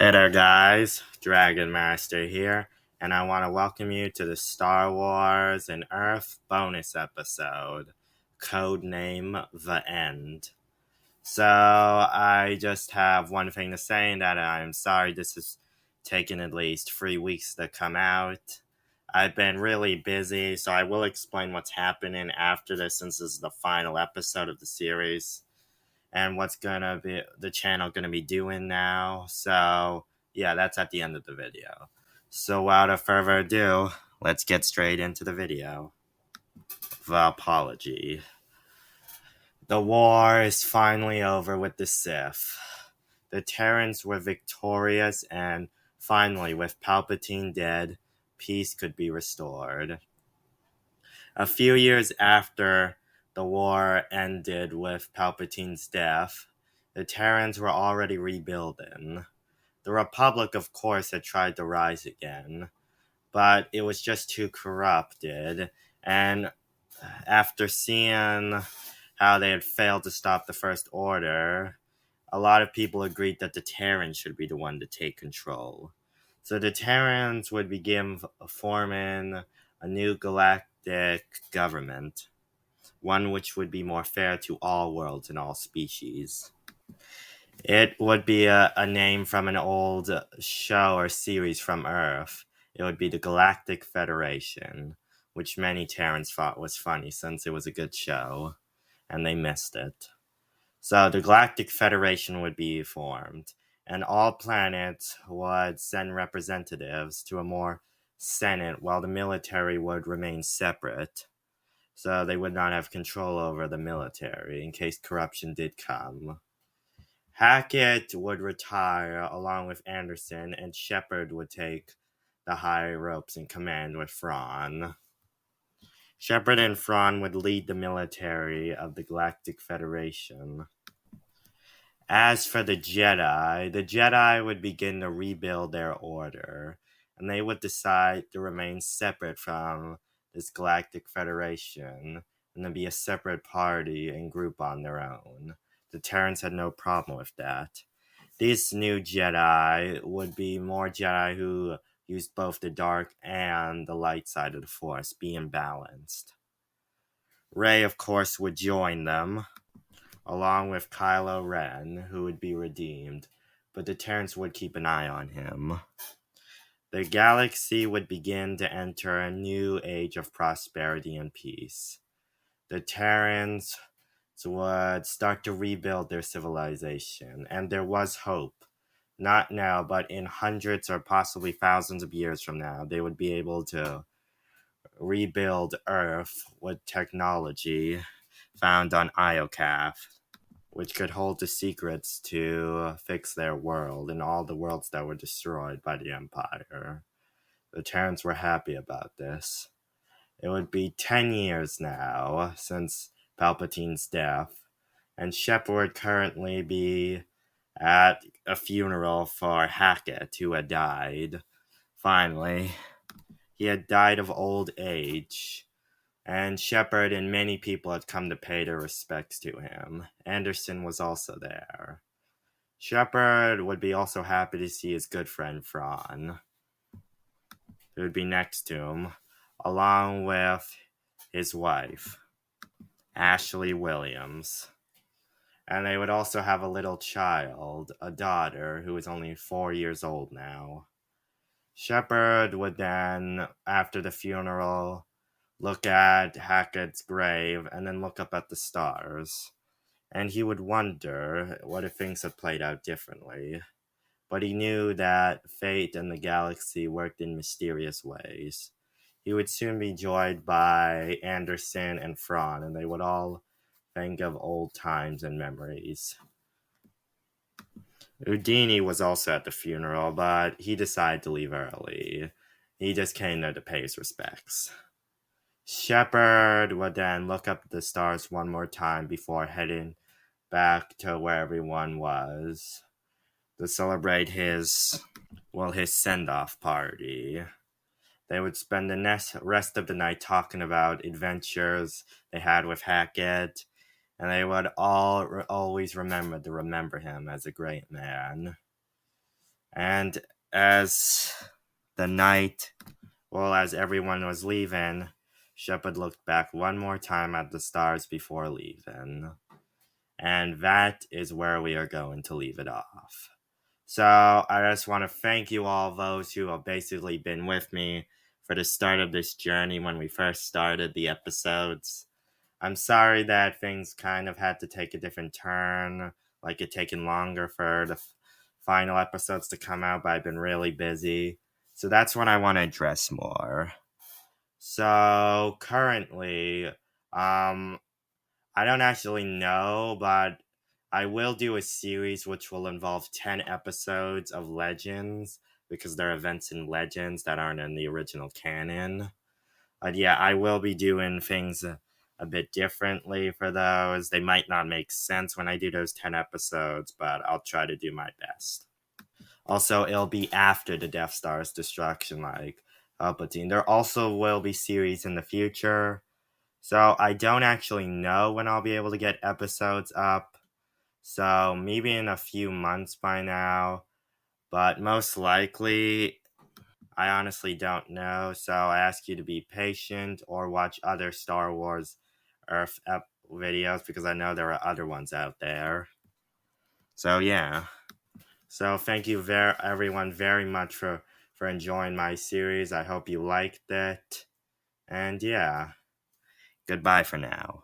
Hey there, guys. Dragon Master here, and I want to welcome you to the Star Wars and Earth bonus episode, codename The End. So, I just have one thing to say, and that I'm sorry this has taken at least 3 weeks to come out. I've been really busy, so I will explain what's happening after this since this is the final episode of the series and what's gonna be the channel gonna be doing now. So yeah, that's at the end of the video. So without further ado, let's get straight into the video. The apology. The war is finally over with the Sith. The Terrans were victorious, and finally, with Palpatine dead, peace could be restored. A few years after the war ended with Palpatine's death, the Terrans were already rebuilding. The Republic, of course, had tried to rise again, but it was just too corrupted, and after seeing how they had failed to stop the First Order, a lot of people agreed that the Terrans should be the one to take control. So the Terrans would begin forming a new galactic government, one which would be more fair to all worlds and all species. It would be a name from an old show or series from Earth. It would be the Galactic Federation, which many Terrans thought was funny since it was a good show, and they missed it. So the Galactic Federation would be formed, and all planets would send representatives to a more Senate while the military would remain separate. So they would not have control over the military in case corruption did come. Hackett would retire along with Anderson, and Shepard would take the high ropes in command with Thrawn. Shepard and Thrawn would lead the military of the Galactic Federation. As for the Jedi would begin to rebuild their order, and they would decide to remain separate from this Galactic Federation and to be a separate party and group on their own. The Terrans had no problem with that. These new Jedi would be more Jedi who used both the dark and the light side of the Force, being balanced. Rey, of course, would join them, along with Kylo Ren, who would be redeemed, but the Terrans would keep an eye on him. The galaxy would begin to enter a new age of prosperity and peace. The Terrans would start to rebuild their civilization, and there was hope. Not now, but in hundreds or possibly thousands of years from now, they would be able to rebuild Earth with technology found on Iokath, which could hold the secrets to fix their world and all the worlds that were destroyed by the Empire. The Terrans were happy about this. It would be 10 years now since Palpatine's death, and Shepard would currently be at a funeral for Hackett, who had died. Finally, he had died of old age, and Shepard and many people had come to pay their respects to him. Anderson was also there. Shepard would be also happy to see his good friend Thrawn, who would be next to him, along with his wife, Ashley Williams. And they would also have a little child, a daughter, who is only 4 years old now. Shepard would then, after the funeral, look at Hackett's grave and then look up at the stars. And he would wonder what if things had played out differently. But he knew that fate and the galaxy worked in mysterious ways. He would soon be joined by Anderson and Thrawn, and they would all think of old times and memories. Udini was also at the funeral, but he decided to leave early. He just came there to pay his respects. Shepard would then look up at the stars one more time before heading back to where everyone was to celebrate his send-off party. They would spend the rest of the night talking about adventures they had with Hackett, and they would always remember him as a great man. And as the night, as everyone was leaving, Shepard looked back one more time at the stars before leaving. And that is where we are going to leave it off. So I just want to thank you all, those who have basically been with me for the start of this journey when we first started the episodes. I'm sorry that things kind of had to take a different turn, like it taken longer for the final episodes to come out, but I've been really busy. So that's what I want to address more. So currently, I don't actually know, but I will do a series which will involve 10 episodes of Legends because there are events in Legends that aren't in the original canon. But yeah, I will be doing things a bit differently for those. They might not make sense when I do those 10 episodes, but I'll try to do my best. Also, it'll be after the Death Star's destruction, like Palpatine. There also will be series in the future. So I don't actually know when I'll be able to get episodes up. So maybe in a few months by now. But most likely, I honestly don't know. So I ask you to be patient or watch other Star Wars Earth videos because I know there are other ones out there. So yeah. So thank you everyone very much for enjoying my series. I hope you liked it. And yeah, goodbye for now.